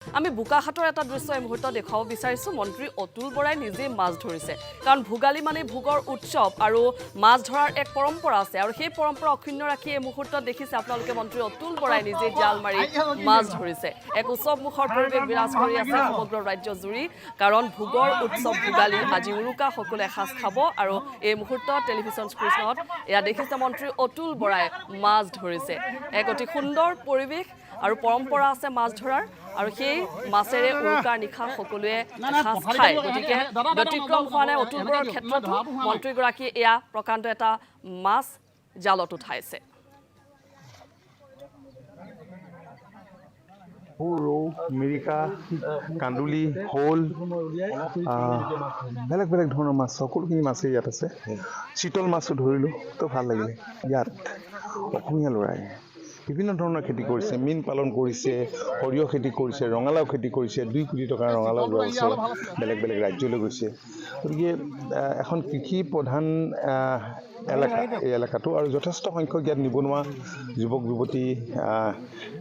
আমি বোকাখাটৰ এটা দৃশ্য এই মুহূৰ্তত দেখাব বিচাৰিছোঁ মন্ত্ৰী অতুল বৰাই নিজে মাছ ধৰিছে কাৰণ ভোগালী মানে ভোগৰ উৎসৱ আৰু মাছ ধৰাৰ এক পৰম্পৰা আছে আৰু সেই পৰম্পৰা অক্ষুণ্ণ ৰাখি এই মুহূৰ্তত দেখিছে আপোনালোকে মন্ত্ৰী অতুল বৰাই নিজে জাল মাৰি মাছ ধৰিছে এক উৎসৱমুখৰ পৰিৱেশ বিৰাজ কৰি আছে সমগ্ৰ ৰাজ্য জুৰি কাৰণ ভোগৰ উৎসৱ ভোগালী আজি উৰুকা সকলোৱে এসাঁজ খাব আৰু এই মুহূৰ্তত টেলিভিছন স্ক্ৰীনত এয়া দেখিছে মন্ত্ৰী অতুল বৰাই মাছ ধৰিছে এক অতি সুন্দৰ পৰিৱেশ আৰু পৰম্পৰা আছে মাছ ধৰাৰ আৰু সেই মাছেৰে উৰুকাৰ নিশা সকলোৱে এসাঁজ খায় গতিকে ব্যতিক্ৰম হোৱা নাই অতুল বৰাৰ ক্ষেত্ৰতো মন্ত্ৰীগৰাকীয়ে এয়া প্ৰকাণ্ড এটা মাছ জালত উঠাইছে ৰৌ মিৰিকা কান্দুলি শ'ল বেলেগ বেলেগ ধৰণৰ মাছ সকলোখিনি মাছেই ইয়াত আছে চিতল মাছো ধৰিলোঁ তো ভাল লাগিলে ইয়াত অসমীয়া ল'ৰাই বিভিন্ন ধৰণৰ খেতি কৰিছে মীন পালন কৰিছে সৰিয়হ খেতি কৰিছে ৰঙালাও খেতি কৰিছে 2 কোটি টকাৰ ৰঙালাও লৈছে বেলেগ বেলেগ ৰাজ্যলৈ গৈছে গতিকে এখন কৃষি প্ৰধান এলেকা এই এলেকাটো আৰু যথেষ্ট সংখ্যক ইয়াত নিবনুৱা যুৱক যুৱতী